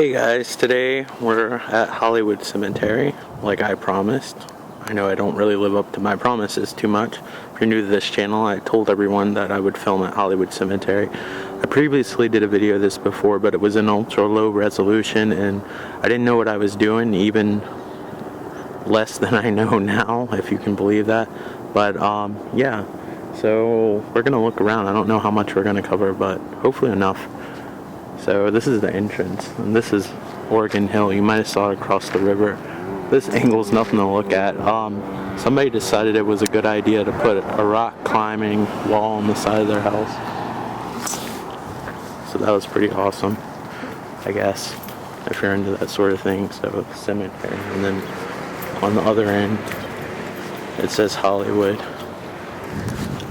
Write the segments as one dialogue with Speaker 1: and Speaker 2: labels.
Speaker 1: Hey guys, today we're at Hollywood Cemetery, like I promised. I know I don't really live up to my promises too much. If you're new to this channel, I told everyone that I would film at Hollywood Cemetery. I previously did a video of this before, but it was in ultra low resolution and I didn't know what I was doing, even less than I know now, if you can believe that. But yeah, so we're gonna look around. I don't know how much we're gonna cover, but hopefully enough. So this is the entrance, and this is Oregon Hill. You might have saw it across the river. This angle's nothing to look at. Somebody decided it was a good idea to put a rock climbing wall on the side of their house. So that was pretty awesome, I guess, if you're into that sort of thing. So cemetery, and then on the other end, it says Hollywood.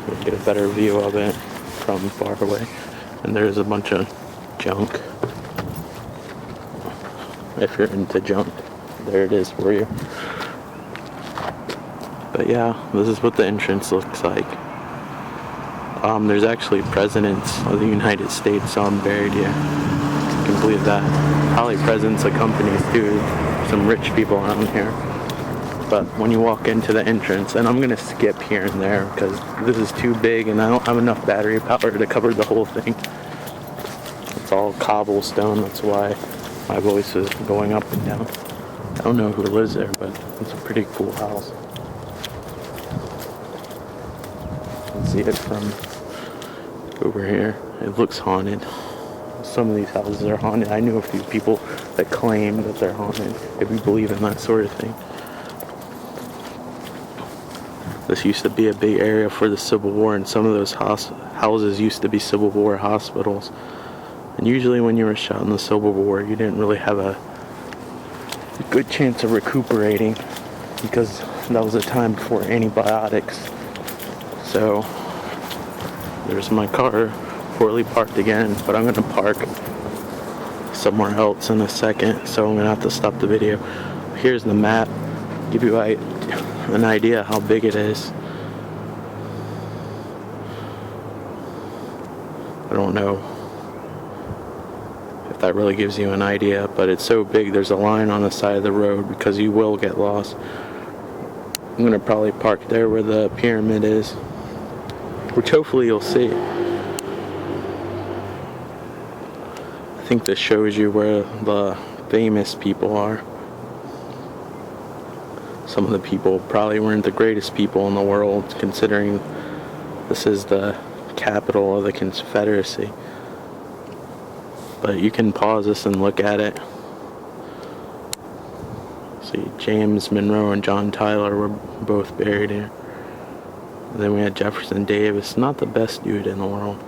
Speaker 1: We'll get a better view of it from far away. And there's a bunch of junk. If you're into junk, there it is for you. But yeah, this is what the entrance looks like. There's actually presidents of the United States buried here. You can believe that. Probably presidents of companies too. Some rich people around here. But when you walk into the entrance, and I'm gonna skip here and there because this is too big and I don't have enough battery power to cover the whole thing. It's all cobblestone, that's why my voice is going up and down. I don't know who lives there, but it's a pretty cool house. You can see it from over here. It looks haunted. Some of these houses are haunted. I knew a few people that claim that they're haunted, if you believe in that sort of thing. This used to be a big area for the Civil War, and some of those houses used to be Civil War hospitals. And usually when you were shot in the Civil War, you didn't really have a good chance of recuperating because that was a time before antibiotics. So there's my car, poorly parked again, but I'm gonna park somewhere else in a second, so I'm gonna have to stop the video. Here's the map, give you an idea how big it is. I don't know if that really gives you an idea, but it's so big there's a line on the side of the road because you will get lost. I'm gonna probably park there where the pyramid is, which hopefully you'll see. I think this shows you where the famous people are. Some of the people probably weren't the greatest people in the world, considering this is the capital of the Confederacy. But you can pause this and look at it. See, James Monroe and John Tyler were both buried here. And then we had Jefferson Davis, not the best dude in the world.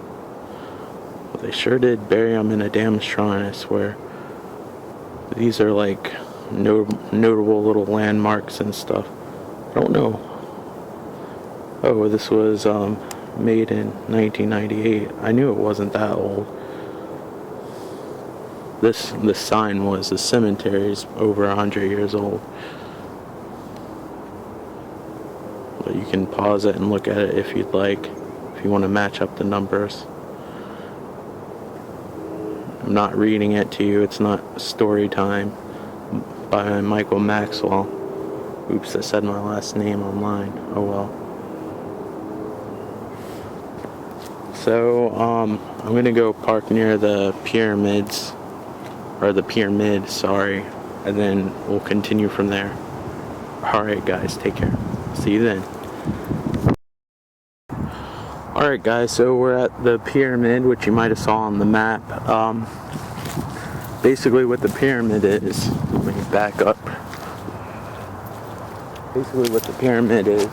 Speaker 1: But they sure did bury him in a damn shrine, I swear. These are like notable little landmarks and stuff. I don't know. Oh, this was made in 1998. I knew it wasn't that old. This sign was the cemetery's over 100 years old. But you can pause it and look at it if you'd like, if you want to match up the numbers. I'm not reading it to you, it's not story time by Michael Maxwell. Oops, I said my last name online. Oh well. So, I'm gonna go park near the pyramids. Or the pyramid, sorry, and then we'll continue from there. Alright guys, take care. See you then. Alright guys, so we're at the pyramid, which you might have saw on the map. Basically what the pyramid is, let me back up. Basically what the pyramid is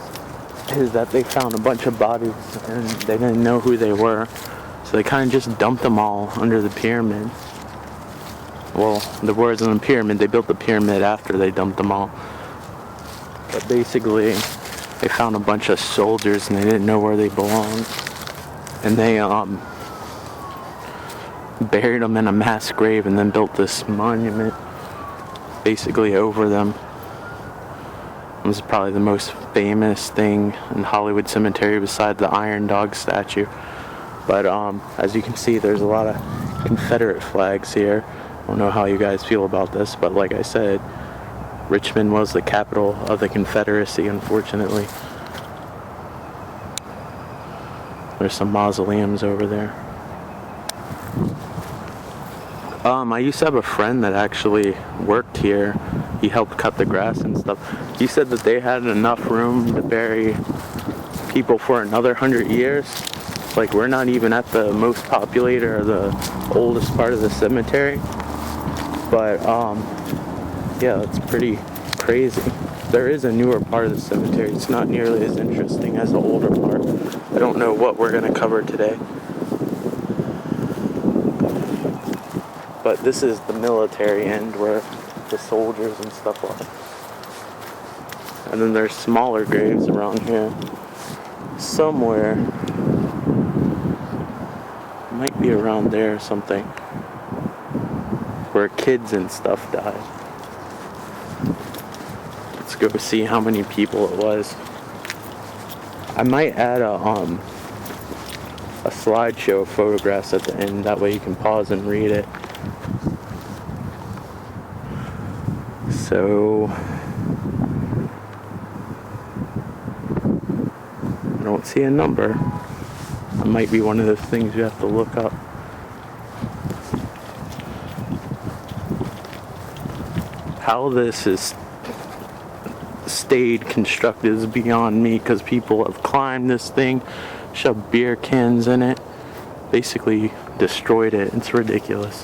Speaker 1: that they found a bunch of bodies and they didn't know who they were. So they kind of just dumped them all under the pyramid. Well, the words on the pyramid, they built the pyramid after they dumped them all. But basically, they found a bunch of soldiers and they didn't know where they belonged. And they buried them in a mass grave and then built this monument basically over them. This is probably the most famous thing in Hollywood Cemetery beside the Iron Dog statue. But as you can see, there's a lot of Confederate flags here. don't know how you guys feel about this, but like I said, Richmond was the capital of the Confederacy, unfortunately. There's some mausoleums over there. I used to have a friend that actually worked here. He helped cut the grass and stuff. He said that they had enough room to bury people for another 100 years. Like, we're not even at the most populated or the oldest part of the cemetery. But, yeah, it's pretty crazy. There is a newer part of the cemetery. It's not nearly as interesting as the older part. I don't know what we're going to cover today. But this is the military end where the soldiers and stuff are. And then there's smaller graves around here. Somewhere. Might be around there or something. Where kids and stuff died. Let's go see how many people it was. I might add a slideshow of photographs at the end. That way you can pause and read it. So, I don't see a number. It might be one of those things you have to look up. How this is stayed constructed is beyond me, because people have climbed this thing, shoved beer cans in it, basically destroyed it. It's ridiculous.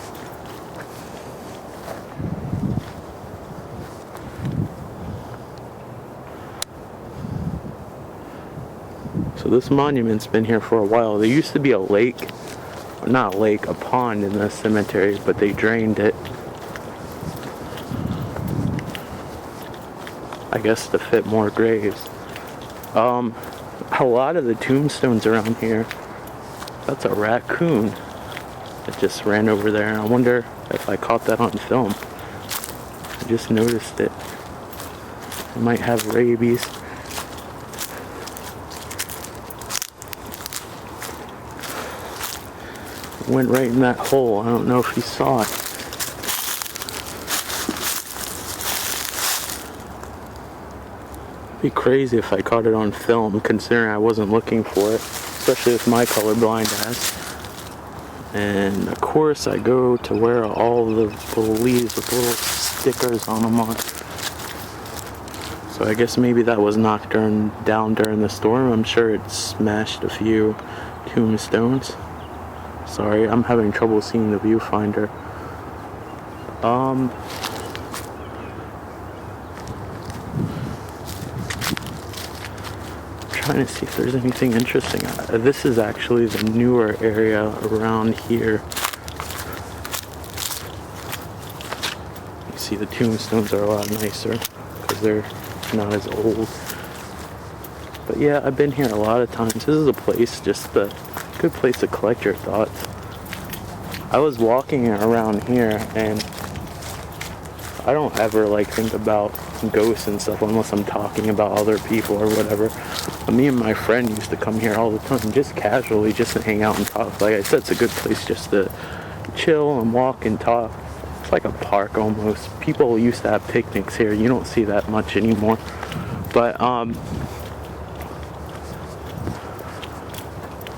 Speaker 1: So this monument's been here for a while. There used to be a lake, not a lake, a pond in the cemetery, but they drained it. I guess to fit more graves. A lot of the tombstones around here, that's a raccoon that just ran over there. I wonder if I caught that on film. I just noticed it. It might have rabies. Went right in that hole. I don't know if he saw it. It'd be crazy if I caught it on film, considering I wasn't looking for it, especially with my colorblind ass. And of course I go to where all the little leaves with little stickers on them are. So I guess maybe that was knocked down during the storm. I'm sure it smashed a few tombstones. Sorry, I'm having trouble seeing the viewfinder. Trying to see if there's anything interesting. This is actually the newer area around here. You see the tombstones are a lot nicer because they're not as old. But yeah, I've been here a lot of times. This is a place, just a good place to collect your thoughts. I was walking around here and I don't ever think about ghosts and stuff unless I'm talking about other people or whatever. But me and my friend used to come here all the time, just casually, just to hang out and talk. Like I said, it's a good place just to chill and walk and talk. It's like a park almost. People used to have picnics here. You don't see that much anymore. But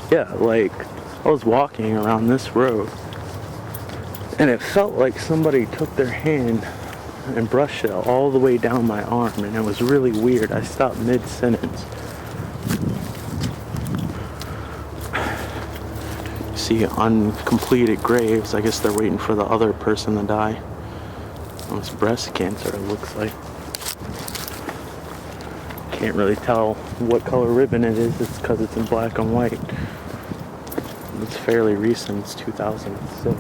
Speaker 1: yeah, I was walking around this road and it felt like somebody took their hand and brushed it all the way down my arm, and it was really weird. I stopped mid-sentence. See uncompleted graves. I guess they're waiting for the other person to die. Oh, it's breast cancer, it looks like. Can't really tell what color ribbon it is. It's because it's in black and white. It's fairly recent. It's 2006.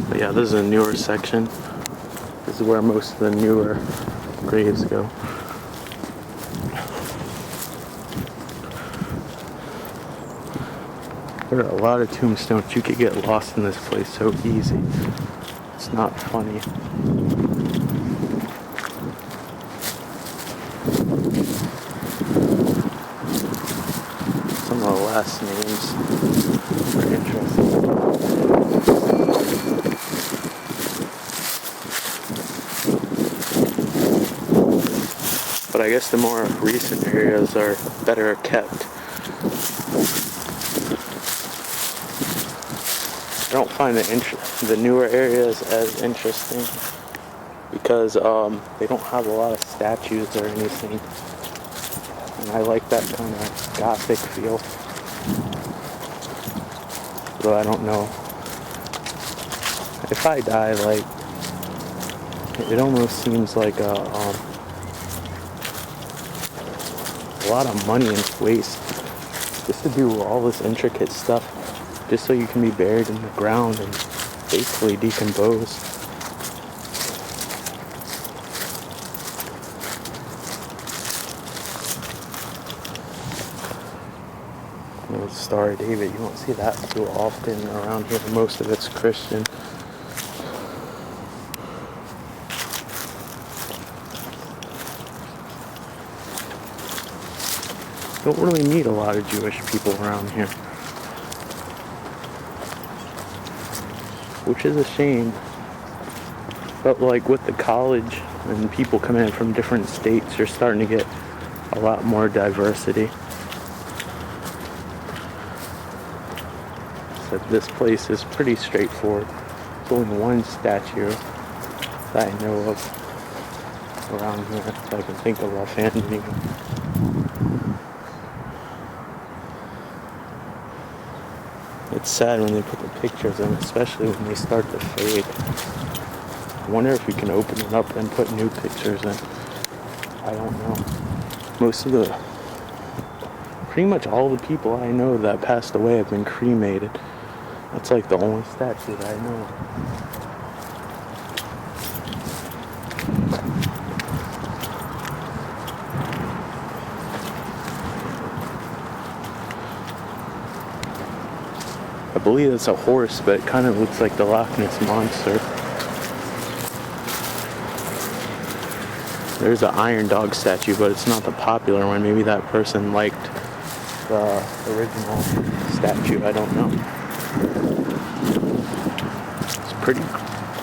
Speaker 1: But yeah, this is a newer section. This is where most of the newer graves go. There are a lot of tombstones. You could get lost in this place so easy. It's not funny. Some of the last names are interesting. But I guess the more recent areas are better kept. I don't find the newer areas as interesting because they don't have a lot of statues or anything. And I like that kind of gothic feel. Though I don't know. If I die, like, it almost seems like a lot of money and waste just to do all this intricate stuff just so you can be buried in the ground and basically decompose. Star of David, you won't see that too often around here. Most of it's Christian. Don't really meet a lot of Jewish people around here, which is a shame. But like with the college and people coming in from different states, you're starting to get a lot more diversity. So this place is pretty straightforward. There's only one statue that I know of around here that I can think of offhand even. It's sad when they put the pictures in, especially when they start to fade. I wonder if we can open it up and put new pictures in. I don't know. Pretty much all the people I know that passed away have been cremated. That's like the only statue that I know. I believe it's a horse, but it kind of looks like the Loch Ness Monster. There's an iron dog statue, but it's not the popular one. Maybe that person liked the original statue. I don't know. It's pretty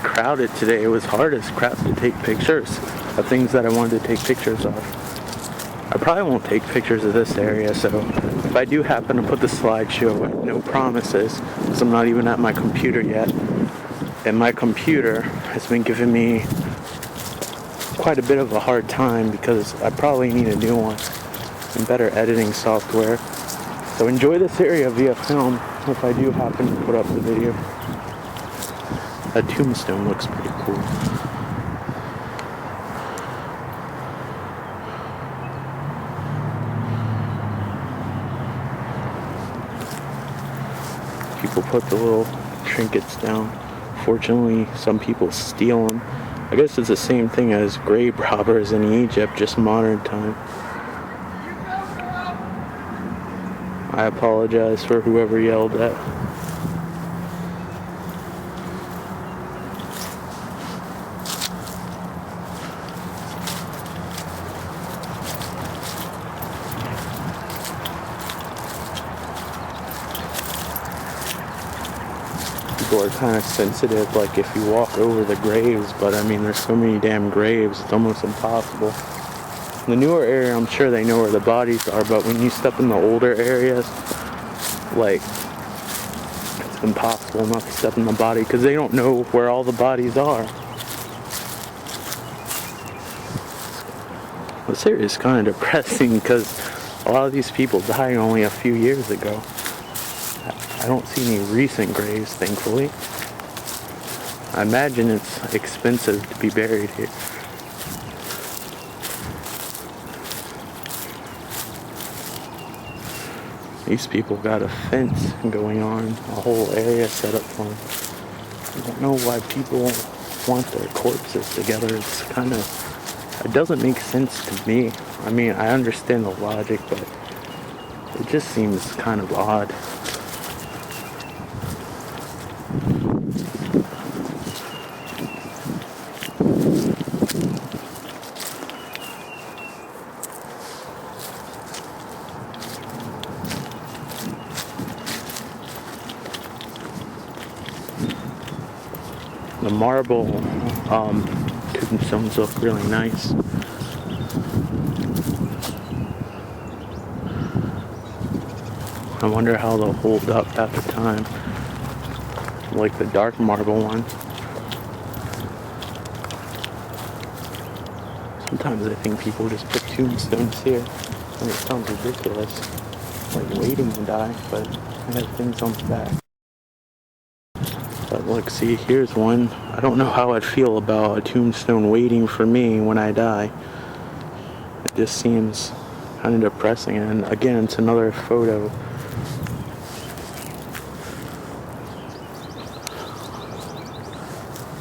Speaker 1: crowded today. It was hard as crap to take pictures of things that I wanted to take pictures of. I probably won't take pictures of this area, so if I do happen to put the slideshow, no promises, because I'm not even at my computer yet, and my computer has been giving me quite a bit of a hard time because I probably need a new one and better editing software. So enjoy this area via film if I do happen to put up the video. That tombstone looks pretty cool. People put the little trinkets down. Fortunately, some people steal them. I guess it's the same thing as grave robbers in Egypt, just modern time. I apologize for whoever yelled at. People are kind of sensitive, like if you walk over the graves, but I mean, there's so many damn graves, it's almost impossible. The newer area, I'm sure they know where the bodies are, but when you step in the older areas, like, it's impossible not to step in the body because they don't know where all the bodies are. This area is kind of depressing because a lot of these people died only a few years ago. I don't see any recent graves, thankfully. I imagine it's expensive to be buried here. These people got a fence going on, a whole area set up for them. I don't know why people want their corpses together. It's kind of, it doesn't make sense to me. I mean, I understand the logic, but it just seems kind of odd. The marble tombstones look really nice. I wonder how they'll hold up at the time. Like the dark marble one. Sometimes I think people just put tombstones here, and it sounds ridiculous, like waiting to die, but I have things on the back. But look, see, here's one. I don't know how I'd feel about a tombstone waiting for me when I die. It just seems kind of depressing, and again, it's another photo.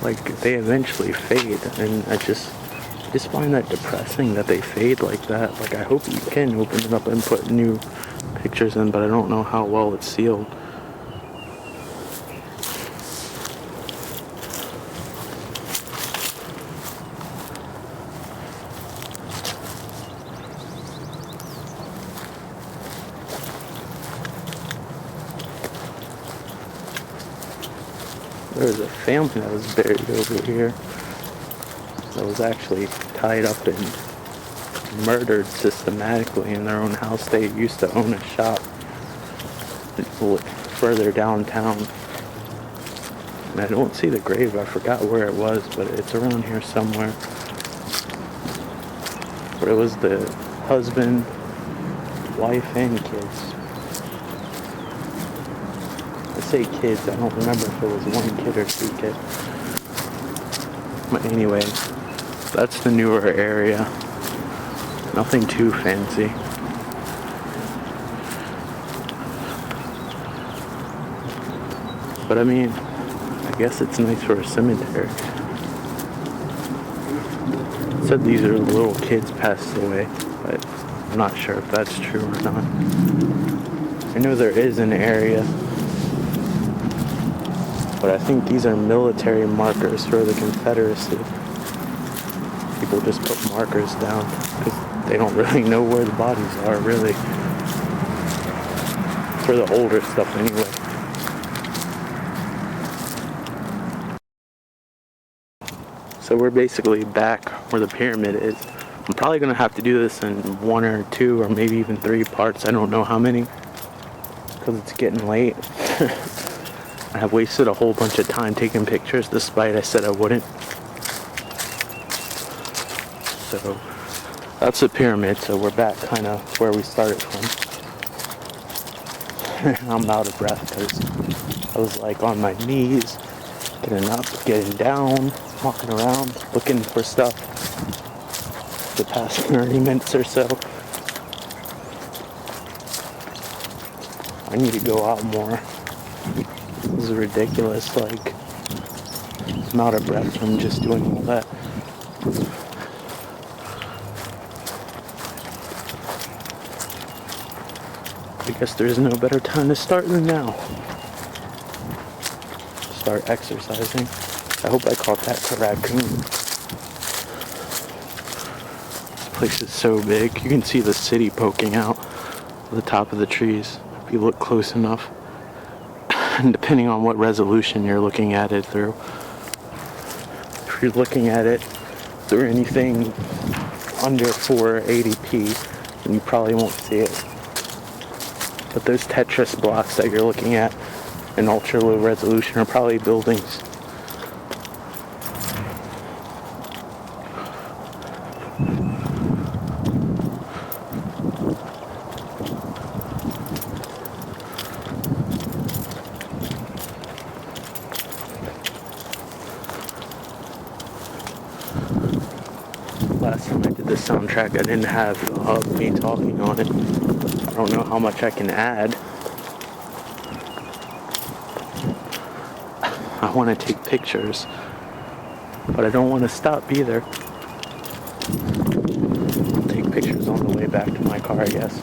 Speaker 1: Like, they eventually fade, and I just find that depressing that they fade like that. Like, I hope you can open it up and put new pictures in, but I don't know how well it's sealed. There was a family that was buried over here that was actually tied up and murdered systematically in their own house. They used to own a shop further downtown. And I don't see the grave. I forgot where it was, but it's around here somewhere. But it was the husband, wife, and kids. I say kids, I don't remember if it was one kid or two kids. But anyway, that's the newer area. Nothing too fancy. But I mean, I guess it's nice for a cemetery. It said these are little kids passed away, but I'm not sure if that's true or not. I know there is an area, but I think these are military markers for the Confederacy. People just put markers down because they don't really know where the bodies are, really. For the older stuff, anyway. So we're basically back where the pyramid is. I'm probably going to have to do this in 1 or 2 or maybe even 3 parts. I don't know how many, because it's getting late. I have wasted a whole bunch of time taking pictures despite I said I wouldn't. So that's the pyramid. So we're back kind of where we started from. I'm out of breath because I was like on my knees, getting up, getting down, walking around, looking for stuff the past 30 minutes or so. I need to go out more. This is ridiculous. Like, I'm out of breath from just doing all that. I guess there's no better time to start than now. Start exercising. I hope I caught that raccoon. This place is so big. You can see the city poking out of the top of the trees if you look close enough. And depending on what resolution you're looking at it through. If you're looking at it through anything under 480p, then you probably won't see it. But those Tetris blocks that you're looking at in ultra low resolution are probably buildings. Last time I did the soundtrack, I didn't have me talking on it. I don't know how much I can add. I want to take pictures, but I don't want to stop either. I'll take pictures on the way back to my car, I guess.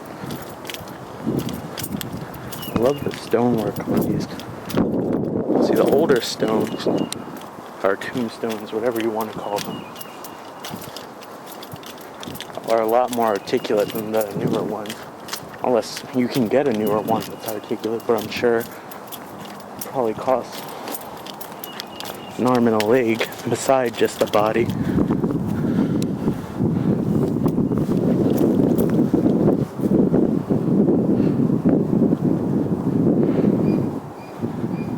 Speaker 1: I love the stonework on these. See, the older stones, or tombstones, whatever you want to call them, are a lot more articulate than the newer ones. Unless you can get a newer one that's articulate, but I'm sure it probably costs an arm and a leg beside just a body.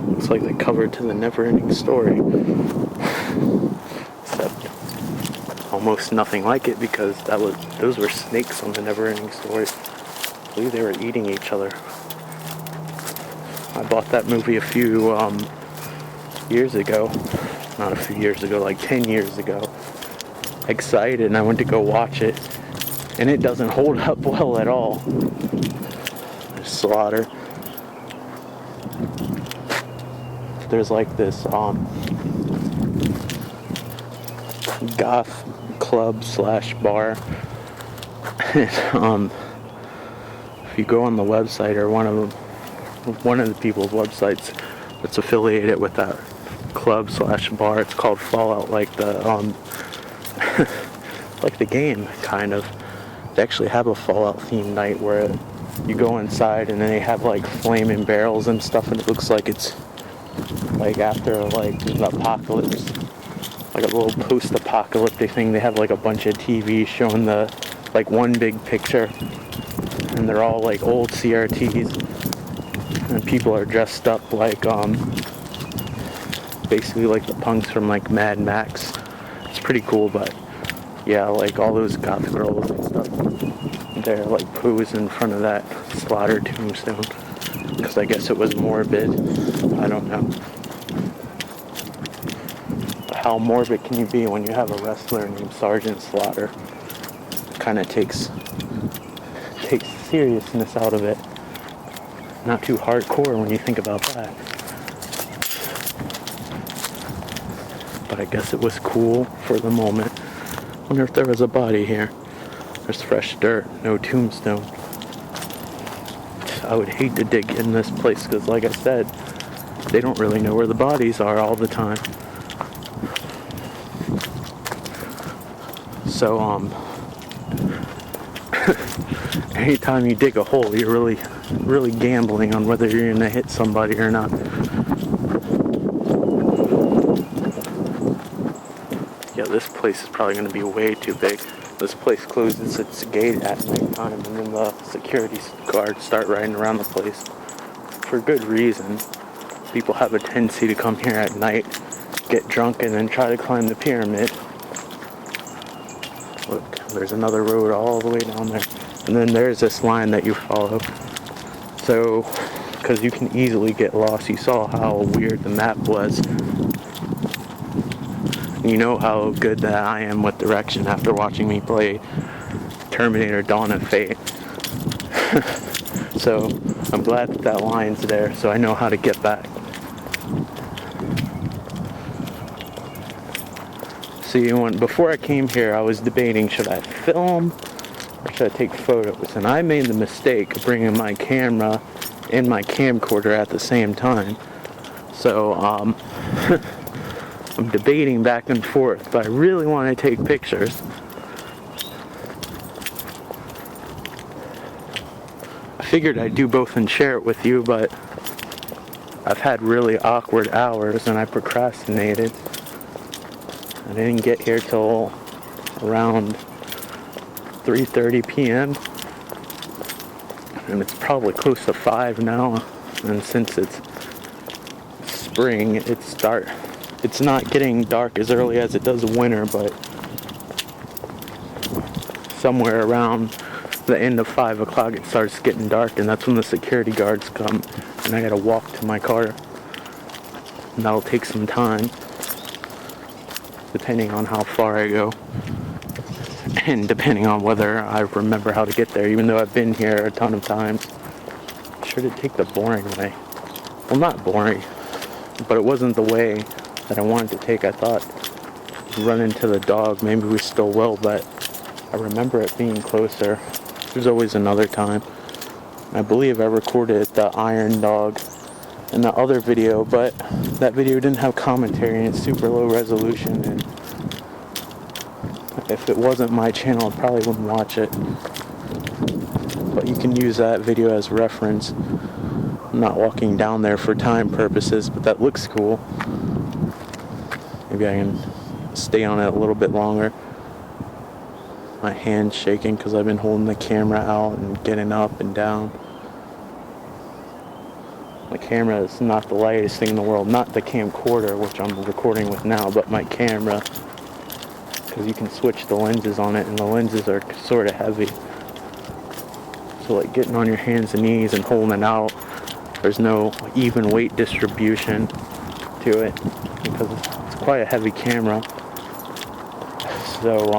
Speaker 1: Looks like the cover to the Never-Ending Story. Except almost nothing like it, because those were snakes on the Never-Ending Story. I believe they were eating each other. I bought that movie a few years ago. Not a few years ago, like 10 years ago. Excited, and I went to go watch it, and it doesn't hold up well at all. There's slaughter. There's like this goth club / bar. And, if you go on the website, or one of the people's websites that's affiliated with that club / bar, it's called Fallout, like the like the game, kind of. They actually have a Fallout themed night where you go inside, and then they have like flaming barrels and stuff, and it looks like it's like after like an apocalypse, like a little post-apocalyptic thing. They have like a bunch of TVs showing the like one big picture, and they're all like old CRTs, and people are dressed up like basically like the punks from like Mad Max. It's pretty cool. But yeah, like all those goth girls and stuff, they're like pose in front of that slaughter tombstone, because I guess it was morbid. I don't know. How morbid can you be when you have a wrestler named Sergeant Slaughter? It kind of takes seriousness out of it. Not too hardcore when you think about that. But I guess it was cool for the moment. Wonder if there was a body here. There's fresh dirt, no tombstone. I would hate to dig in this place, because like I said, they don't really know where the bodies are all the time. So, anytime you dig a hole, you're really gambling on whether you're gonna hit somebody or not. Yeah, this place is probably gonna be way too big. This place closes its gate at nighttime, and then the security guards start riding around the place. For good reason. People have a tendency to come here at night, get drunk, and then try to climb the pyramid. Look, there's another road all the way down there. And then there's this line that you follow. So, because you can easily get lost. You saw how weird the map was. You know how good that I am with direction after watching me play Terminator Dawn of Fate. So, I'm glad that line's there, so I know how to get back. See, before I came here, I was debating, should I film or should I take photos? And I made the mistake of bringing my camera and my camcorder at the same time. So, I'm debating back and forth, but I really want to take pictures. I figured I'd do both and share it with you, but I've had really awkward hours and I procrastinated. I didn't get here till around 3:30 p.m. and it's probably close to 5 now, and since it's spring, it's not getting dark as early as it does winter, but somewhere around the end of 5 o'clock it starts getting dark, and that's when the security guards come, and I gotta walk to my car, and that'll take some time depending on how far I go and depending on whether I remember how to get there, even though I've been here a ton of times. I sure did take the boring way. Well, not boring, but it wasn't the way that I wanted to take. I thought run into the dog, maybe we still will, but I remember it being closer. There's always another time. I believe I recorded the iron dog in the other video, but that video didn't have commentary and it's super low resolution, and if it wasn't my channel, I probably wouldn't watch it. But you can use that video as reference. I'm not walking down there for time purposes, but that looks cool. Maybe I can stay on it a little bit longer. My hand's shaking because I've been holding the camera out and getting up and down. My camera is not the lightest thing in the world. Not the camcorder, which I'm recording with now, but my camera. Because you can switch the lenses on it, and the lenses are sort of heavy. So like getting on your hands and knees and holding it out, there's no even weight distribution to it because it's quite a heavy camera. So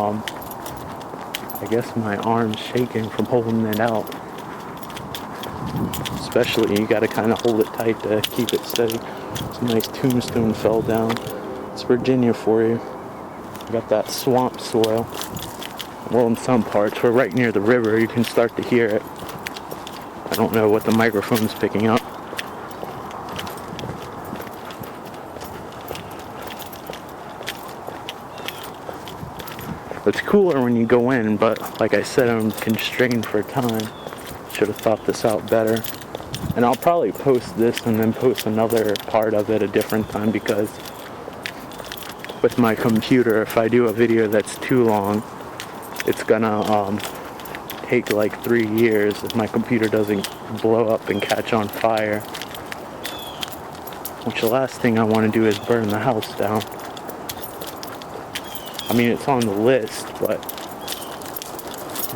Speaker 1: I guess my arm's shaking from holding it out. Especially, you gotta kind of hold it tight to keep it steady. Some nice tombstone fell down. It's Virginia for you. Got that swamp soil. Well, in some parts, we're right near the river, you can start to hear it. I don't know what the microphone's picking up. It's cooler when you go in, but like I said, I'm constrained for time. Should have thought this out better. And I'll probably post this and then post another part of it a different time, because with my computer, if I do a video that's too long, it's gonna take like 3 years if my computer doesn't blow up and catch on fire. Which the last thing I want to do is burn the house down. I mean, it's on the list, but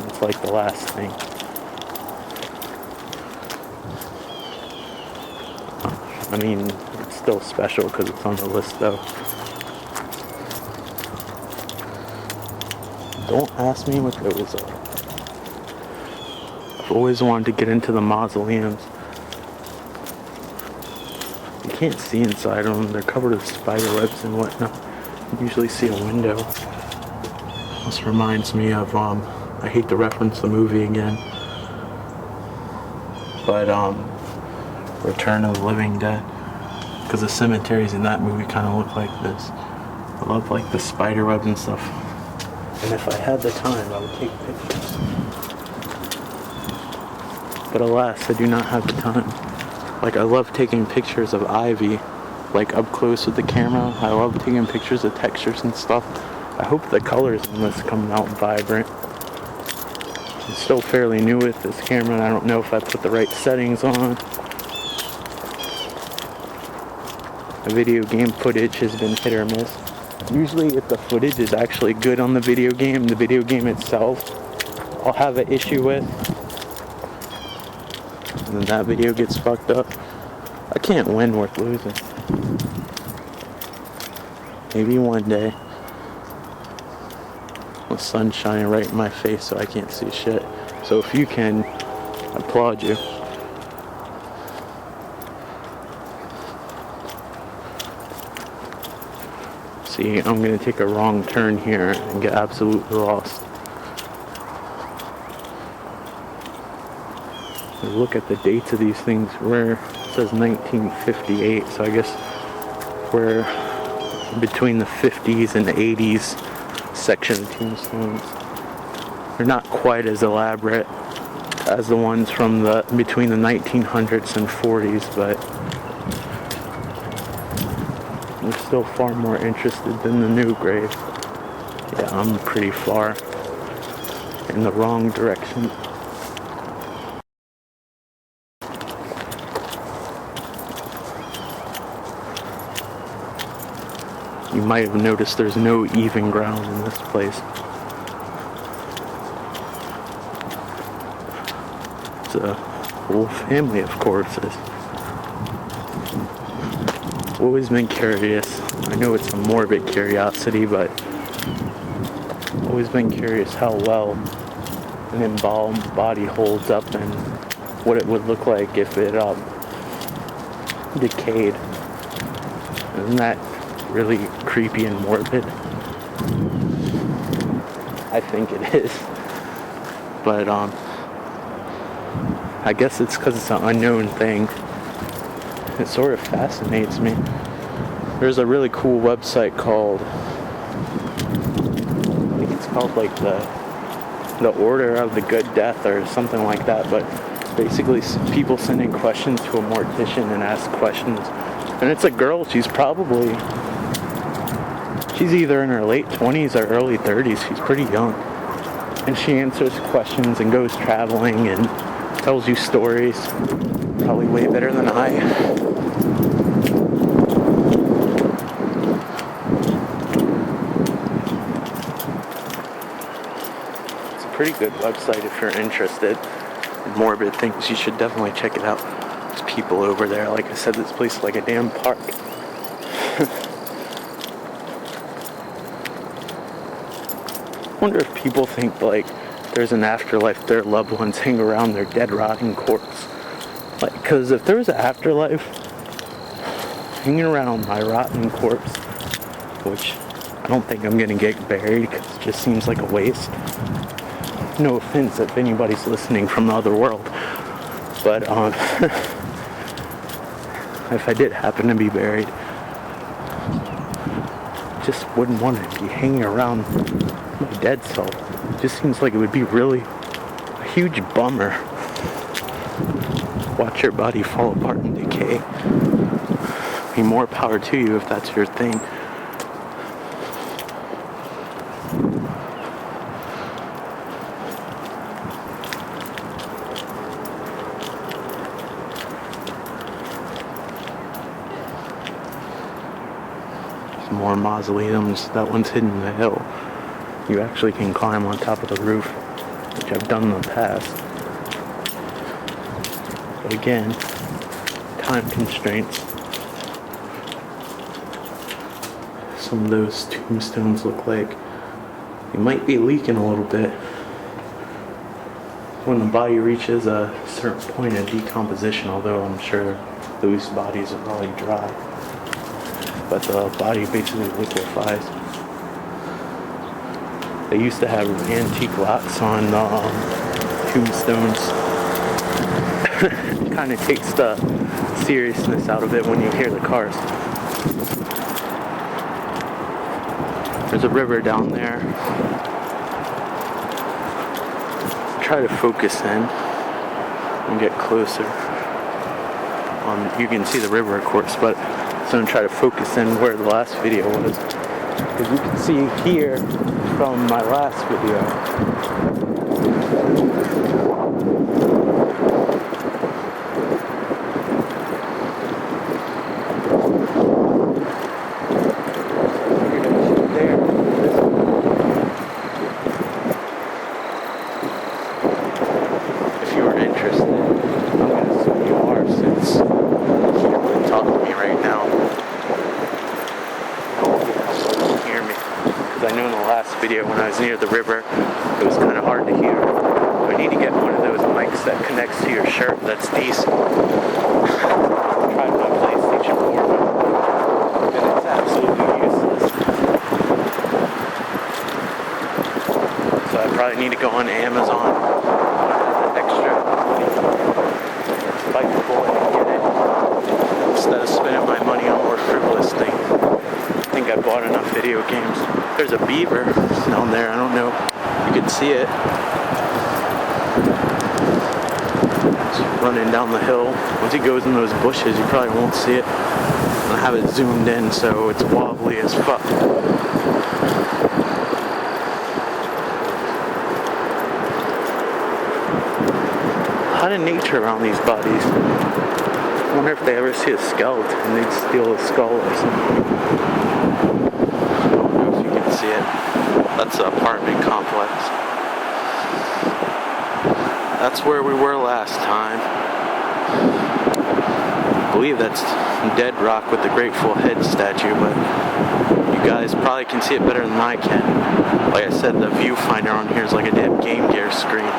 Speaker 1: it's like the last thing. I mean, it's still special because it's on the list, though. Don't ask me what those are. I've always wanted to get into the mausoleums. You can't see inside them. They're covered with spider webs and whatnot. You usually see a window. This reminds me of, I hate to reference the movie again, but Return of the Living Dead, because the cemeteries in that movie kind of look like this. I love like the spider webs and stuff, and if I had the time I would take pictures, but alas, I do not have the time. Like, I love taking pictures of ivy, like up close with the camera. I love taking pictures of textures and stuff. I hope the colors in this come out vibrant. I'm still fairly new with this camera, and I don't know if I put the right settings on. The video game footage has been hit or miss. Usually if the footage is actually good on the video game itself, I'll have an issue with. And then that video gets fucked up. I can't win worth losing. Maybe one day. The sun's shining right in my face, so I can't see shit. So if you can, I applaud you. See, I'm gonna take a wrong turn here and get absolutely lost. Look at the dates of these things. It says 1958, so I guess we're between the 50s and the 80s section of tombstones. They're not quite as elaborate as the ones from between the 1900s and 40s, but I'm still far more interested than the new grave. Yeah, I'm pretty far in the wrong direction. You might have noticed there's no even ground in this place. It's a whole family of corpses. Always been curious. I know it's a morbid curiosity, but always been curious how well an embalmed body holds up and what it would look like if it decayed. Isn't that really creepy and morbid? I think it is. But I guess it's because it's an unknown thing. It sort of fascinates me. There's a really cool website called, I think it's called like the Order of the Good Death or something like that, but basically people send in questions to a mortician and ask questions. And it's a girl, she's probably She's either in her late 20s or early 30s. She's pretty young. And she answers questions and goes traveling and tells you stories. Probably way better than I. It's a pretty good website if you're interested in morbid things. You should definitely check it out. There's people over there. Like I said, this place is like a damn park. I wonder if people think like there's an afterlife, their loved ones hang around their dead rotting corpse. Like, because if there was an afterlife, hanging around my rotten corpse, which I don't think I'm gonna get buried because it just seems like a waste. No offense if anybody's listening from the other world, but if I did happen to be buried, just wouldn't want to be hanging around my dead self. It just seems like it would be really a huge bummer. Watch your body fall apart and decay. I mean, more power to you if that's your thing. There's more mausoleums. That one's hidden in the hill. You actually can climb on top of the roof, which I've done in the past. But again, time constraints. Some of those tombstones look like they might be leaking a little bit. When the body reaches a certain point of decomposition, although I'm sure those bodies are probably dry. But the body basically liquefies. They used to have antique locks on tombstones. Kind of takes the seriousness out of it when you hear the cars. There's a river down there. Try to focus in and get closer. You can see the river, of course, but I'm going to try to focus in where the last video was. Because you can see here from my last video. If you were interested, I'm going to assume you are since you can't really talk to me right now. Hear me. Because I know in the last video when I was near the river, it was kind of hard to hear. I need to get one of those mics that connects to your shirt that's decent. I tried my PlayStation 4, and it's absolutely useless. So I probably need to go on Amazon, extra bite the bullet and get it, instead of spending my money on more frivolous things. I think I bought enough video games. There's a beaver down there. I don't know if you can see it. It's running down the hill. Once he goes in those bushes, you probably won't see it. I have it zoomed in, so it's wobbly as fuck. A lot of nature around these bodies. I wonder if they ever see a skeleton and they'd steal a skull or something. I don't know if you can see it. That's the apartment complex. That's where we were last time. I believe that's Dead Rock with the Grateful Head statue, but you guys probably can see it better than I can. Like I said, the viewfinder on here is like a damn Game Gear screen.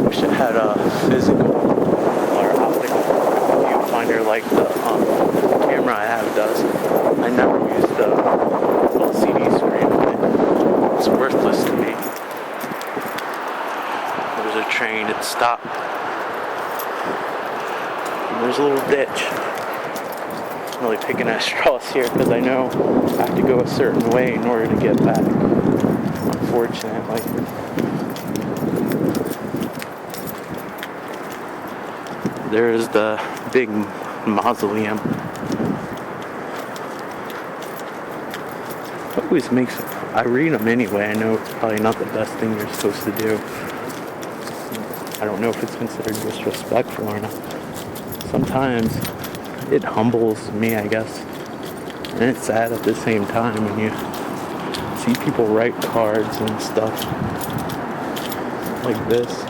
Speaker 1: Wish it had a physical or optical viewfinder like the camera I have does. I never used the LCD screen on it. It's worthless to me. There's a train, it stopped. And there's a little ditch. I'm really picking at straws here because I know I have to go a certain way in order to get back. Unfortunately. There's the big mausoleum. always makes, I read them anyway. I know it's probably not the best thing you're supposed to do. I don't know if it's considered disrespectful or not. Sometimes it humbles me, I guess. And it's sad at the same time when you see people write cards and stuff like this.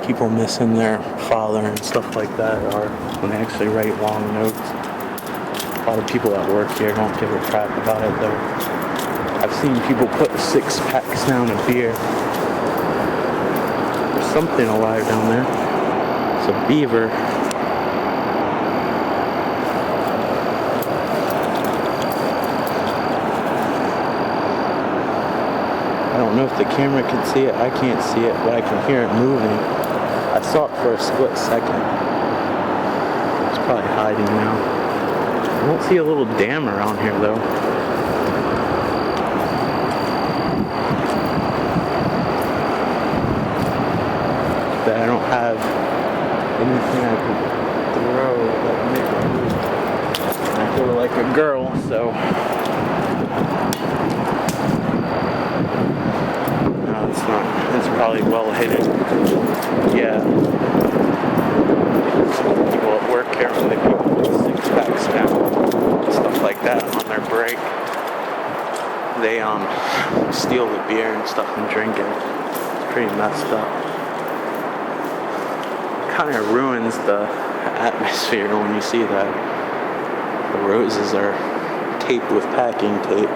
Speaker 1: People missing their father and stuff like that, or when they actually write long notes. A lot of people at work here don't give a crap about it though. I've seen people put 6 packs down of beer. There's something alive down there. It's a beaver. I don't know if the camera can see it. I can't see it, but I can hear it moving. I saw it for a split second. It's probably hiding now. I don't see a little dam around here though. That I don't have anything I can throw that would make it move. I feel like a girl, so. No, it's not. It's probably well hidden. Yeah. People at work here when they put 6 packs down, stuff like that on their break. They steal the beer and stuff and drink it. It's pretty messed up. Kind of ruins the atmosphere when you see that. The roses are taped with packing tape,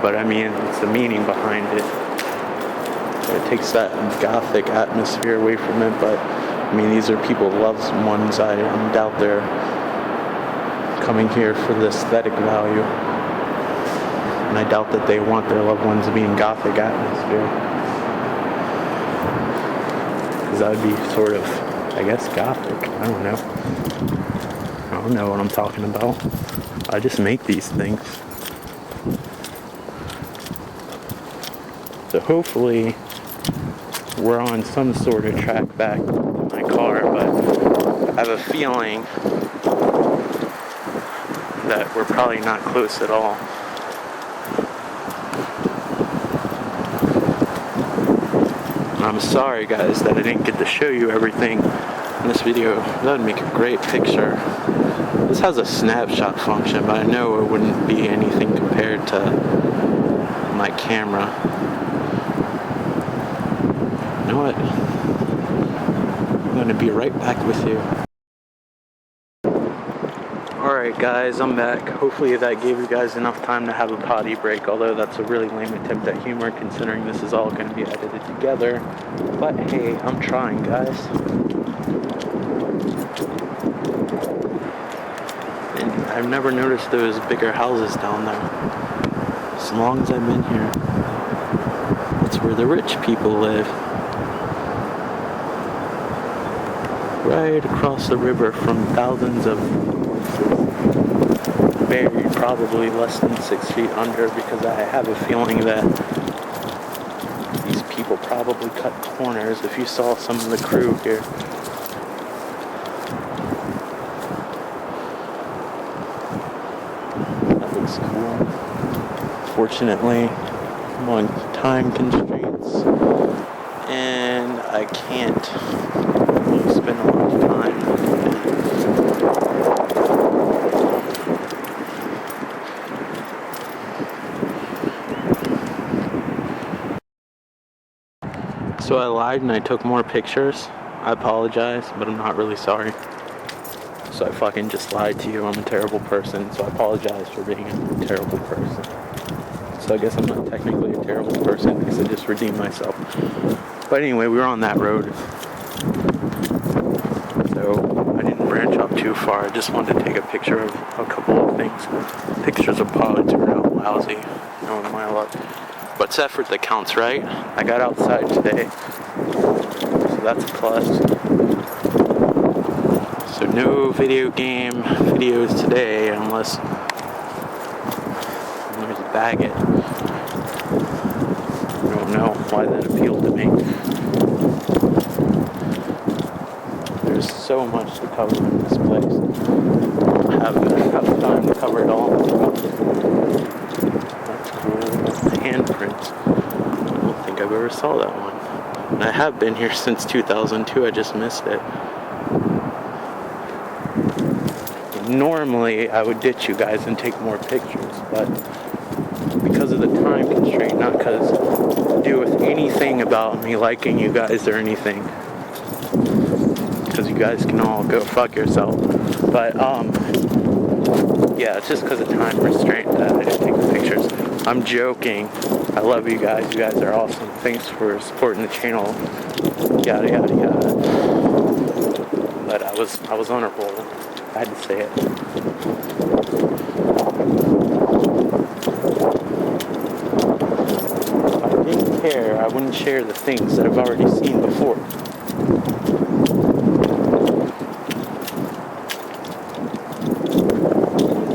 Speaker 1: but I mean, it's the meaning behind it. It takes that gothic atmosphere away from it, but I mean, these are people who love ones. I doubt they're coming here for the aesthetic value, and I doubt that they want their loved ones to be in gothic atmosphere, because that would be sort of, I guess, gothic. I don't know. I don't know what I'm talking about. I just make these things. So hopefully we're on some sort of track back to my car, but I have a feeling that we're probably not close at all. I'm sorry guys that I didn't get to show you everything in this video. That would make a great picture. This has a snapshot function, but I know it wouldn't be anything compared to my camera. You know what? I'm going to be right back with you. Alright guys, I'm back. Hopefully that gave you guys enough time to have a potty break, although that's a really lame attempt at humor considering this is all going to be edited together. But hey, I'm trying guys. And I've never noticed those bigger houses down there. As long as I've been here, that's where the rich people live. Right across the river from thousands of buried probably less than 6 feet under, because I have a feeling that these people probably cut corners. If you saw some of the crew here, that looks cool. Fortunately, I'm on time constraints and I can't really spend a lot of time. So I lied and I took more pictures. I apologize, but I'm not really sorry. So I fucking just lied to you. I'm a terrible person, so I apologize for being a terrible person. So I guess I'm not technically a terrible person because I just redeemed myself. But anyway, we were on that road. So I didn't branch off too far. I just wanted to take a picture of a couple of things. Pictures of pods are out lousy. No, my luck. But it's effort that counts, right? I got outside today, so that's a plus. So no video game videos today unless there's a Baggett. I don't know why that appealed to me. There's so much to cover in this place. have enough time to cover it all. That's cool. The handprints. I don't think I've ever saw that one. And I have been here since 2002. I just missed it. Normally, I would ditch you guys and take more pictures, but because of the time constraint, not because to do with anything about me liking you guys or anything, because you guys can all go fuck yourself. But yeah, it's just because of time restraint that I didn't take the pictures. I'm joking. I love you guys. You guys are awesome. Thanks for supporting the channel. Yada yada yada. But I was on a roll. I had to say it. If I didn't care, I wouldn't share the things that I've already seen before.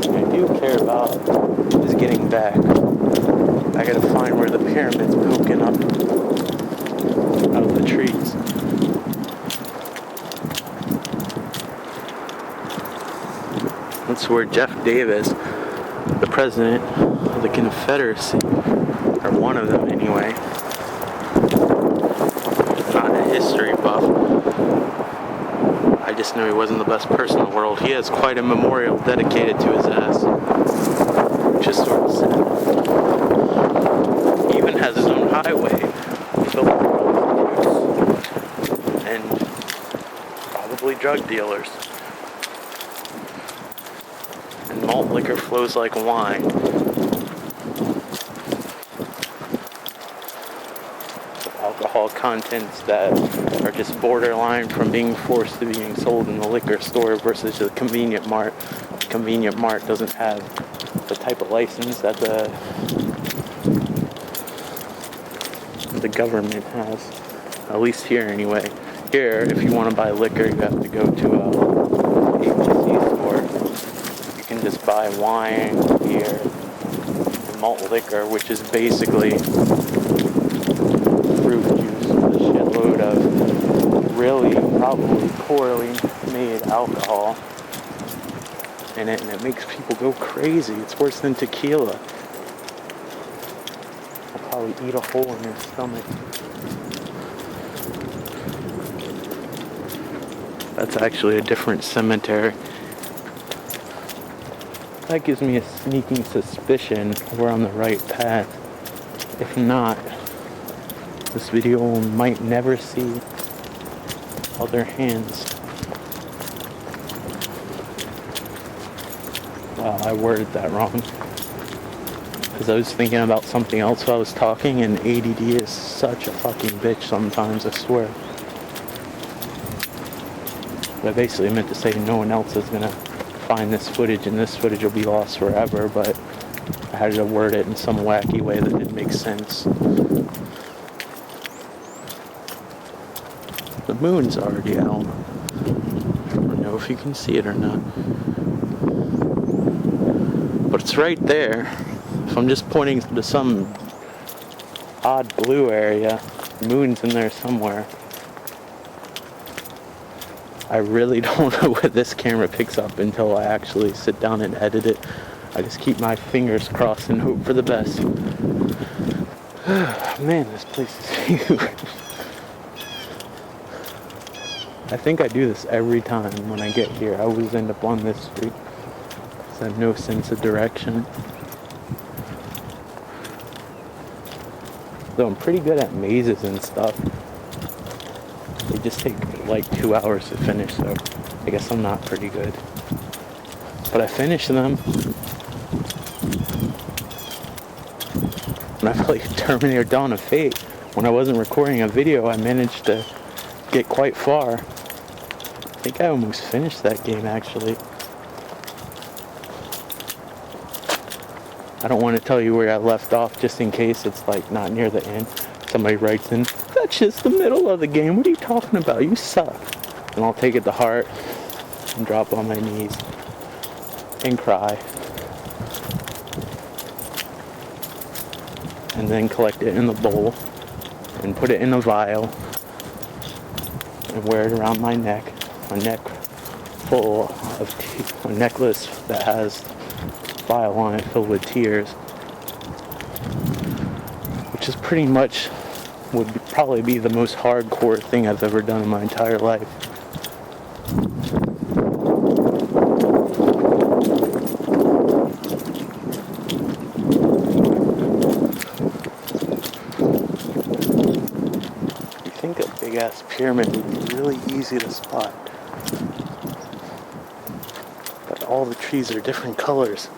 Speaker 1: What I do care about is getting back. I gotta find where the pyramid's poking up out of the trees. That's where Jeff Davis, the president of the Confederacy, or one of them anyway, not a history buff, I just know he wasn't the best person in the world. He has quite a memorial dedicated to his ass, which is sort of sad. He even has his own highway filled with prostitutes and probably drug dealers. And malt liquor flows like wine. Alcohol contents that are just borderline from being forced to being sold in the liquor store versus the convenient mart. The convenient mart doesn't have the type of license that the government has, at least here anyway. Here, if you want to buy liquor, you have to go to a ABC store. You can just buy wine, beer, and malt liquor, which is basically fruit juice with a shitload of really probably poorly made alcohol in it, and it makes people go crazy. It's worse than tequila. I'll probably eat a hole in your stomach. That's actually a different cemetery. That gives me a sneaking suspicion we're on the right path. If not, this video might never see other hands. Wow, I worded that wrong. Because I was thinking about something else while I was talking, and ADD is such a fucking bitch sometimes, I swear. But I basically meant to say no one else is gonna find this footage, and this footage will be lost forever, but I had to word it in some wacky way that didn't make sense. The moon's already out. I don't know if you can see it or not. But it's right there. If I'm just pointing to some odd blue area, the moon's in there somewhere. I really don't know what this camera picks up until I actually sit down and edit it. I just keep my fingers crossed and hope for the best. Man, this place is huge. I think I do this every time when I get here. I always end up on this street because I have no sense of direction. Though I'm pretty good at mazes and stuff. They just take like 2 hours to finish, so I guess I'm not pretty good. But I finished them. And I feel like Terminator Dawn of Fate. When I wasn't recording a video, I managed to get quite far. I think I almost finished that game, actually. I don't want to tell you where I left off, just in case it's like not near the end. Somebody writes in, "That's just the middle of the game. What are you talking about? You suck." And I'll take it to heart and drop on my knees and cry. And then collect it in the bowl and put it in a vial and wear it around my neck full of a necklace that has vial on it filled with tears, which is pretty much probably be the most hardcore thing I've ever done in my entire life. You think a big ass pyramid would be really easy to spot, but all the trees are different colors.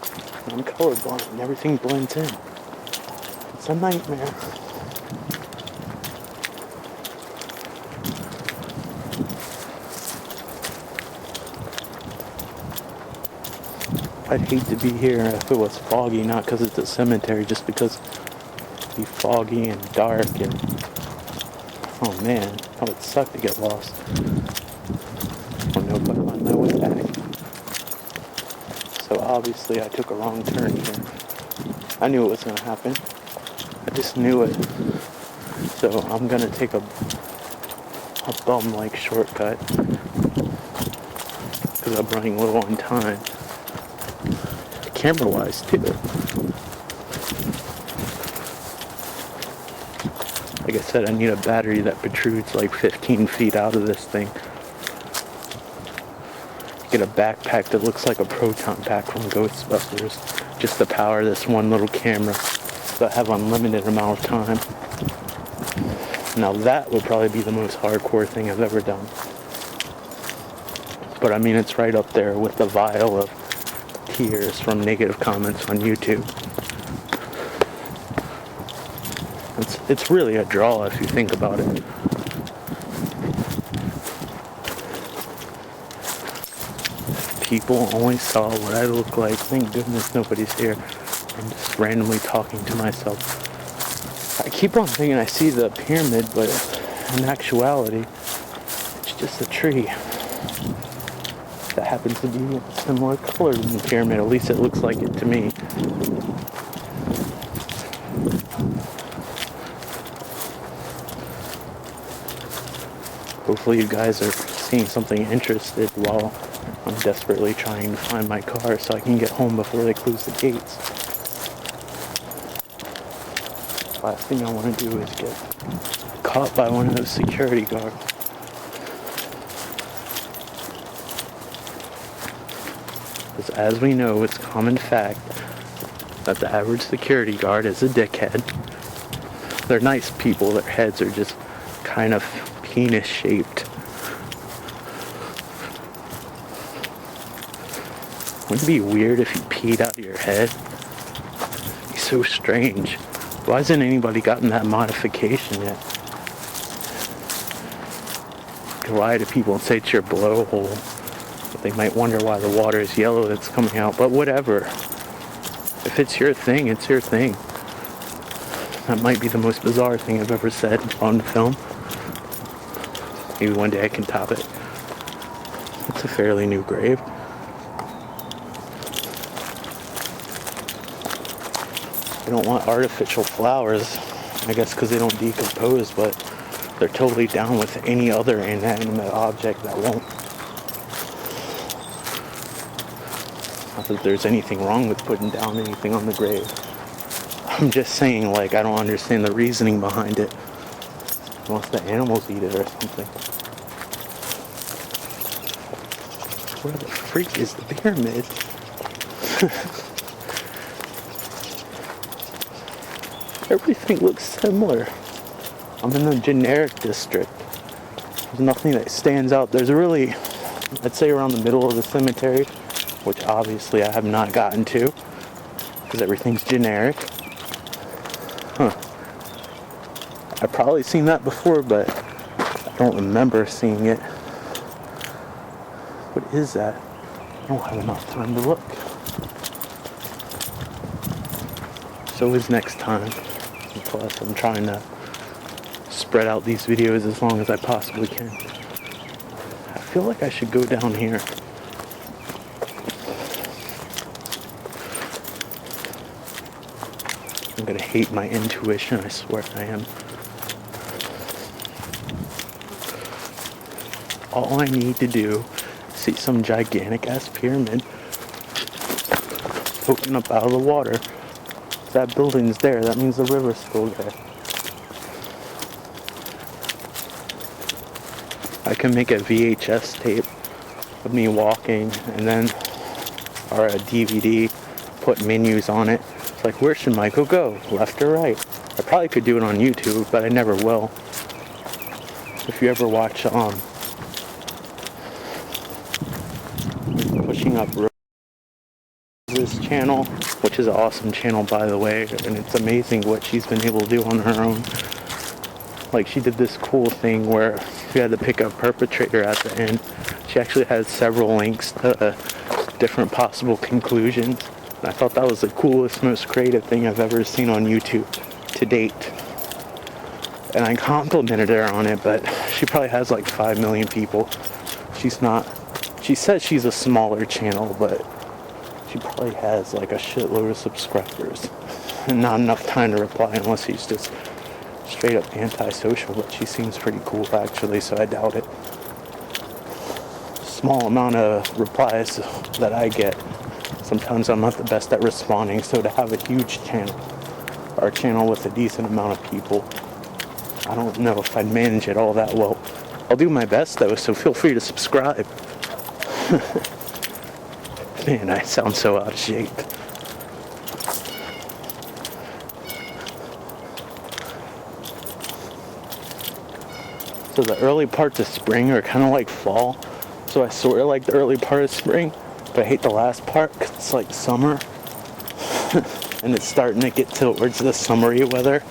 Speaker 1: I'm colorblind and everything blends in. It's a nightmare. I'd hate to be here if it was foggy, not because it's a cemetery, just because it'd be foggy and dark and oh man, how it suck to get lost. I don't know if I find my way back. So obviously I took a wrong turn here. I knew it was going to happen. I just knew it. So I'm going to take a bum-like shortcut because I'm running low on time. Camera-wise too. Like I said, I need a battery that protrudes like 15 feet out of this thing. Get a backpack that looks like a proton pack from Ghostbusters, just to power this one little camera, so I have unlimited amount of time. Now that would probably be the most hardcore thing I've ever done. But I mean, it's right up there with the vial of tears from negative comments on YouTube. It's really a draw if you think about it. People only saw what I look like. Thank goodness nobody's here. I'm just randomly talking to myself. I keep on thinking I see the pyramid, but in actuality, it's just a tree that happens to be similar color to the pyramid. At least it looks like it to me. Hopefully you guys are seeing something interested while I'm desperately trying to find my car so I can get home before they close the gates. Last thing I want to do is get caught by one of those security guards. Because as we know, it's common fact that the average security guard is a dickhead. They're nice people, their heads are just kind of penis shaped. Wouldn't it be weird if you peed out of your head? It'd be so strange. Why hasn't anybody gotten that modification yet? You can lie to people and say it's your blowhole. But they might wonder why the water is yellow that's coming out. But whatever. If it's your thing, it's your thing. That might be the most bizarre thing I've ever said on film. Maybe one day I can top it. It's a fairly new grave. They don't want artificial flowers, I guess because they don't decompose, but they're totally down with any other inanimate object that won't. Not that there's anything wrong with putting down anything on the grave. I'm just saying, like, I don't understand the reasoning behind it. Unless the animals eat it or something. Where the freak is the pyramid? Everything looks similar. I'm in the generic district. There's nothing that stands out. There's really, I'd say around the middle of the cemetery, which obviously I have not gotten to, because everything's generic. I've probably seen that before, but I don't remember seeing it. What is that? I don't have enough time to look. So is next time. Plus, I'm trying to spread out these videos as long as I possibly can. I feel like I should go down here. I'm gonna hate my intuition, I swear I am. All I need to do is see some gigantic ass pyramid poking up out of the water. If that building's there, that means the river's still there. I can make a VHS tape of me walking, and then, or a DVD, put menus on it. It's like, where should Michael go? Left or right? I probably could do it on YouTube, but I never will. If you ever watch Pushing Up Rose's channel, which is an awesome channel by the way, and it's amazing what she's been able to do on her own. Like, she did this cool thing where she had to pick a perpetrator at the end. She actually had several links to different possible conclusions. And I thought that was the coolest, most creative thing I've ever seen on YouTube to date. And I complimented her on it, but she probably has like 5 million people. She's not, she says she's a smaller channel, but she probably has like a shitload of subscribers. And not enough time to reply unless he's just straight up antisocial, but she seems pretty cool actually, so I doubt it. Small amount of replies that I get. Sometimes I'm not the best at responding, so to have a huge channel, or a channel with a decent amount of people, I don't know if I'd manage it all that well. I'll do my best though, so feel free to subscribe. Man, I sound so out of shape. So the early parts of spring are kind of like fall. So I sort of like the early part of spring, but I hate the last part because it's like summer. And it's starting to get towards the summery weather.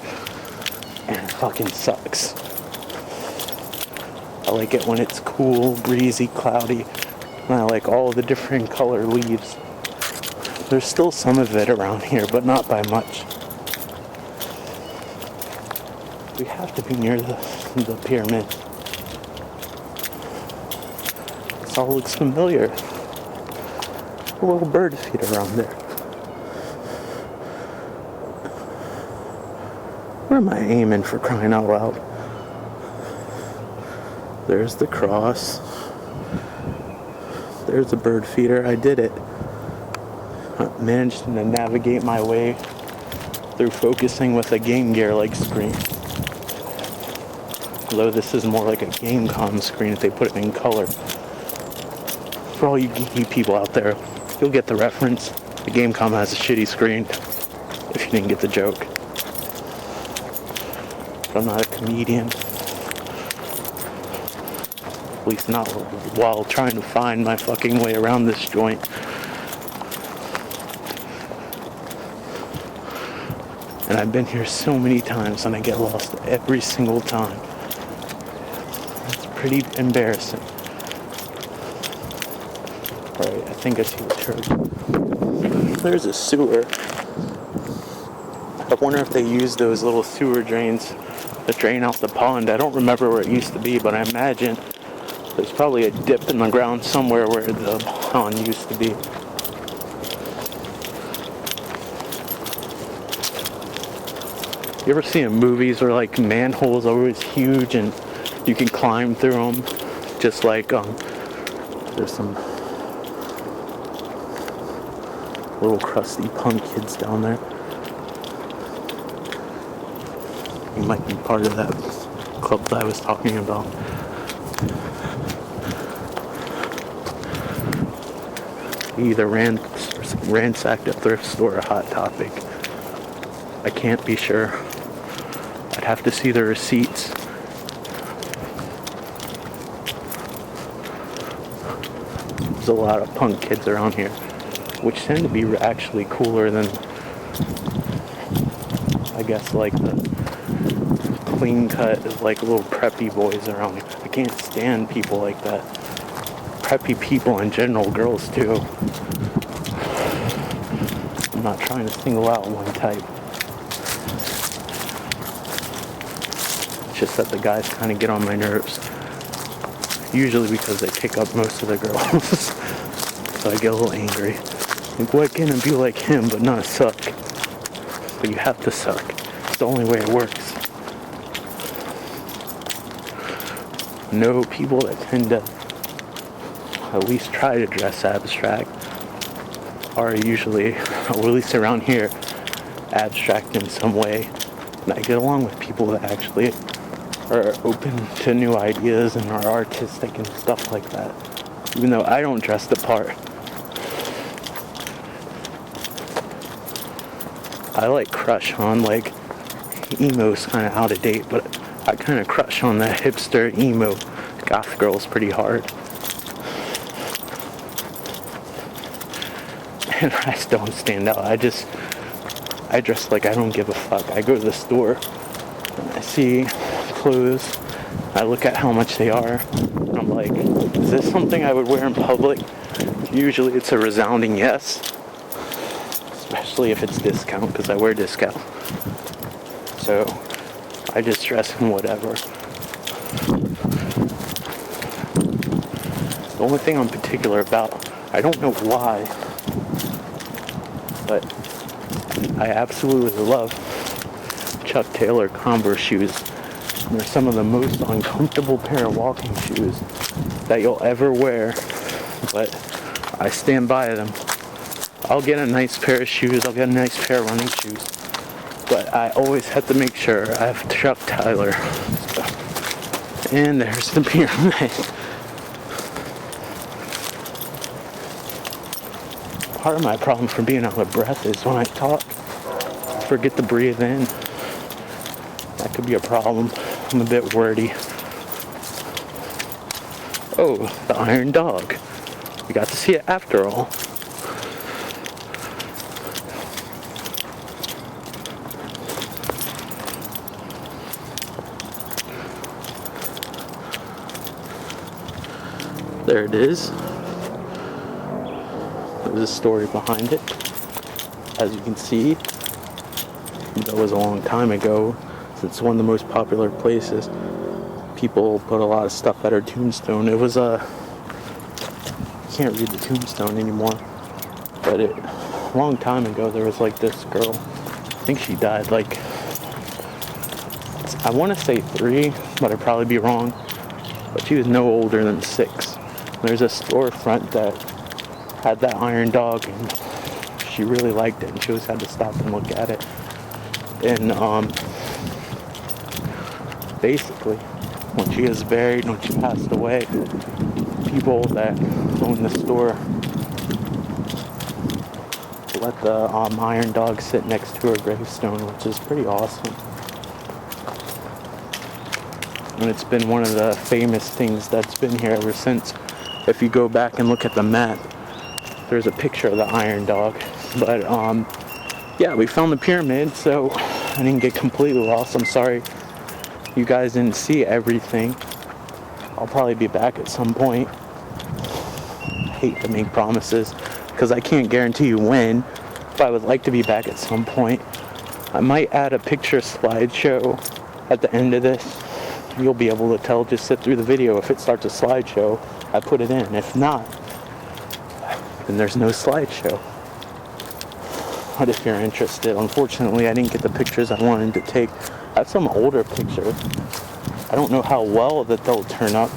Speaker 1: And it fucking sucks. I like it when it's cool, breezy, cloudy. And I like all the different color leaves. There's still some of it around here, but not by much. We have to be near the pyramid. This all looks familiar. A little bird feeder around there. Where am I aiming, for crying out loud? There's the cross. There's the bird feeder. I did it. I managed to navigate my way through focusing with a Game Gear like screen. Although this is more like a Gamecom screen if they put it in color. For all you geeky people out there, you'll get the reference. The Gamecom has a shitty screen, if you didn't get the joke. But I'm not a comedian. At least not while trying to find my fucking way around this joint. And I've been here so many times and I get lost every single time. It's pretty embarrassing. Alright, I think I see the church. There's a sewer. I wonder if they use those little sewer drains that drain out the pond. I don't remember where it used to be, but I imagine there's probably a dip in the ground somewhere where the pond used to be. You ever see in movies where like manholes are always huge and you can climb through them? Just like there's some little crusty punk kids down there. You might be part of that club that I was talking about. We either ransacked a thrift store or a Hot Topic. I can't be sure. I'd have to see the receipts. There's a lot of punk kids around here, which tend to be actually cooler than, I guess, like the clean cut, like little preppy boys around here. I can't stand people like that. Preppy people in general, girls too. I'm not trying to single out one type. It's just that the guys kind of get on my nerves. Usually because they pick up most of the girls. So I get a little angry. Like, why can't I be like him but not suck? But you have to suck. It's the only way it works. No, people that tend to at least try to dress abstract, are usually, or at least around here, abstract in some way. And I get along with people that actually are open to new ideas and are artistic and stuff like that. Even though I don't dress the part. I like crush on, like, emo's kind of out of date, but I kind of crush on the hipster emo goth girls pretty hard. And I just don't stand out. I dress like I don't give a fuck. I go to the store and I see clothes. I look at how much they are. And I'm like, is this something I would wear in public? Usually it's a resounding yes. Especially if it's discount, because I wear discount. So I just dress in whatever. The only thing I'm particular about, I don't know why, but I absolutely love Chuck Taylor Converse shoes. They're some of the most uncomfortable pair of walking shoes that you'll ever wear, but I stand by them. I'll get a nice pair of shoes, I'll get a nice pair of running shoes, but I always have to make sure I have Chuck Taylor. And there's the pyramid. Part of my problem for being out of breath is when I talk, I forget to breathe in. That could be a problem. I'm a bit wordy. Oh, the Iron Dog. We got to see it after all. There it is. There's a story behind it. As you can see, that was a long time ago. It's one of the most popular places. People put a lot of stuff at her tombstone. It was I can't read the tombstone anymore, but a long time ago there was like this girl. I think she died like, I want to say 3, but I'd probably be wrong. But she was no older than 6. There's a storefront that had that Iron Dog, and she really liked it, and she always had to stop and look at it. And basically, when she was buried, when she passed away, people that owned the store let the Iron Dog sit next to her gravestone, which is pretty awesome. And it's been one of the famous things that's been here ever since. If you go back and look at the map, there's a picture of the Iron Dog. But yeah, we found the pyramid, so I didn't get completely lost. I'm sorry you guys didn't see everything. I'll probably be back at some point. I hate to make promises because I can't guarantee you when, but I would like to be back at some point. I might add a picture slideshow at the end of this. You'll be able to tell, just sit through the video. If it starts a slideshow, I put it in. If not, then there's no slideshow. But if you're interested, unfortunately I didn't get the pictures I wanted to take. I have some older pictures. I don't know how well that they'll turn out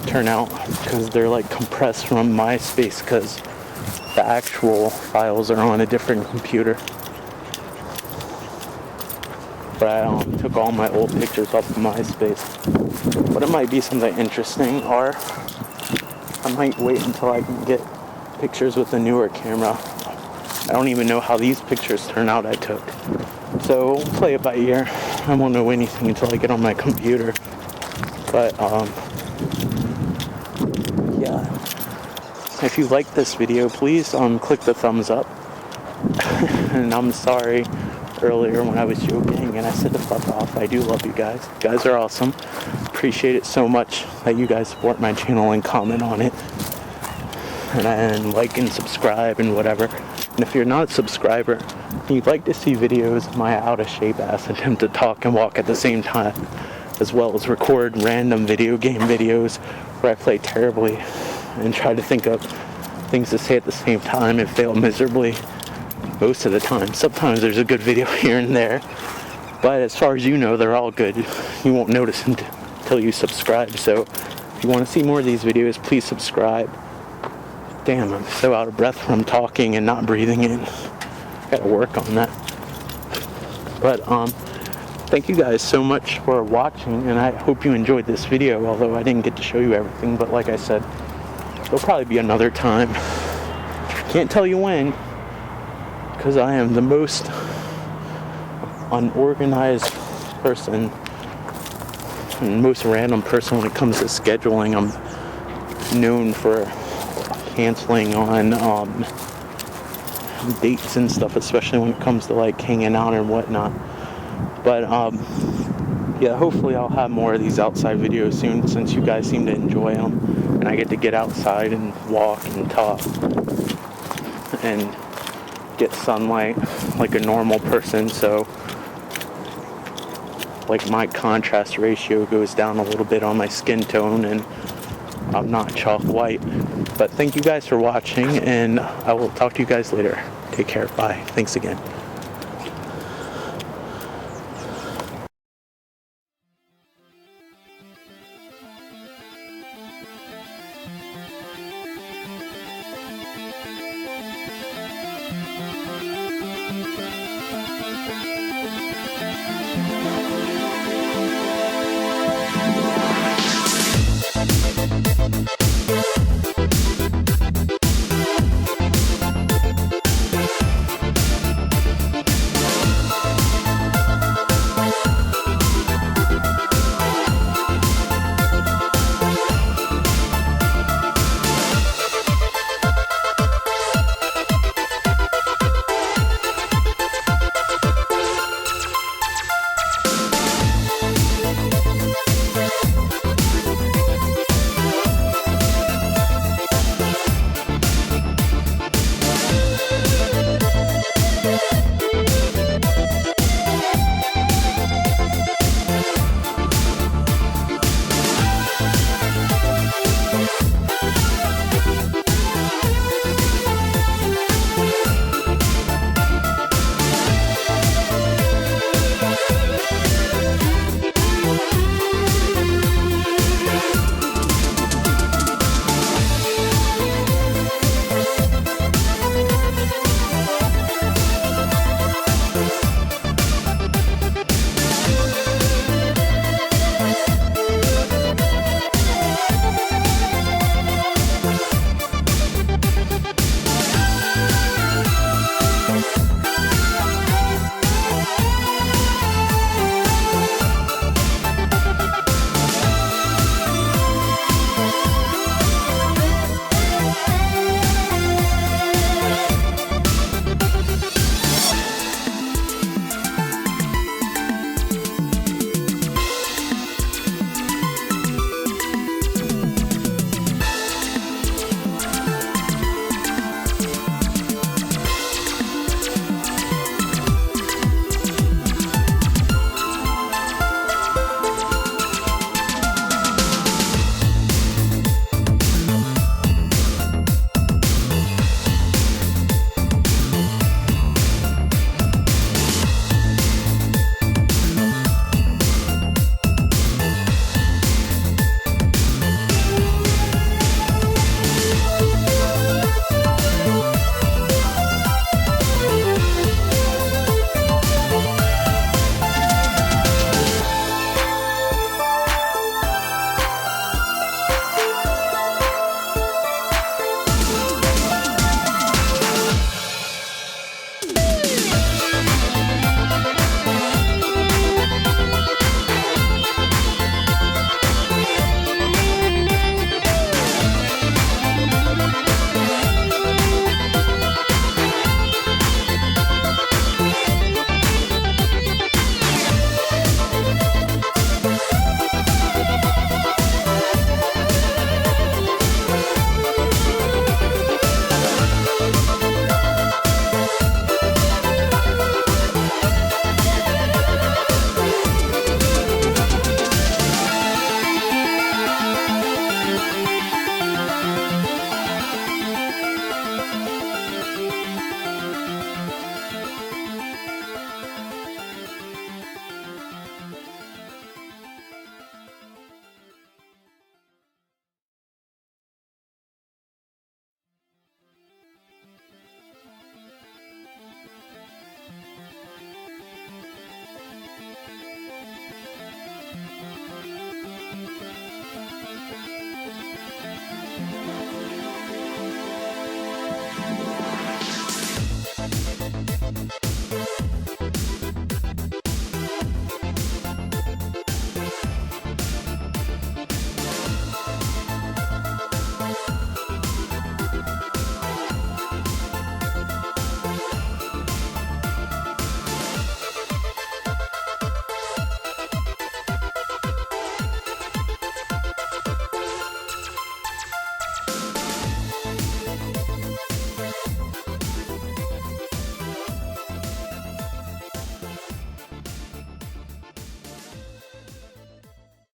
Speaker 1: because they're like compressed from MySpace, because the actual files are on a different computer. But I took all my old pictures off of MySpace. But it might be something interesting, or I might wait until I can get pictures with a newer camera. I don't even know how these pictures turn out I took. So we'll play it by ear. I won't know anything until I get on my computer. But yeah. If you like this video, please click the thumbs up. And I'm sorry earlier when I was joking and I said to fuck off. I do love you guys. You guys are awesome. Appreciate it so much that you guys support my channel and comment on it. And like and subscribe and whatever. And if you're not a subscriber and you'd like to see videos of my out of shape ass attempt to talk and walk at the same time, as well as record random video game videos where I play terribly and try to think of things to say at the same time and fail miserably most of the time. Sometimes there's a good video here and there, but as far as you know, they're all good. You won't notice until you subscribe. So if you want to see more of these videos, please subscribe. Damn, I'm so out of breath from talking and not breathing in. Gotta work on that. But thank you guys so much for watching, and I hope you enjoyed this video, although I didn't get to show you everything. But like I said, there'll probably be another time. Can't tell you when, because I am the most unorganized person and most random person when it comes to scheduling. I'm known for canceling on dates and stuff, especially when it comes to like hanging out and whatnot. But yeah, hopefully I'll have more of these outside videos soon, since you guys seem to enjoy them and I get to get outside and walk and talk and get sunlight like a normal person. So like my contrast ratio goes down a little bit on my skin tone and I'm not chalk white. But thank you guys for watching, and I will talk to you guys later. Take care. Bye. Thanks again.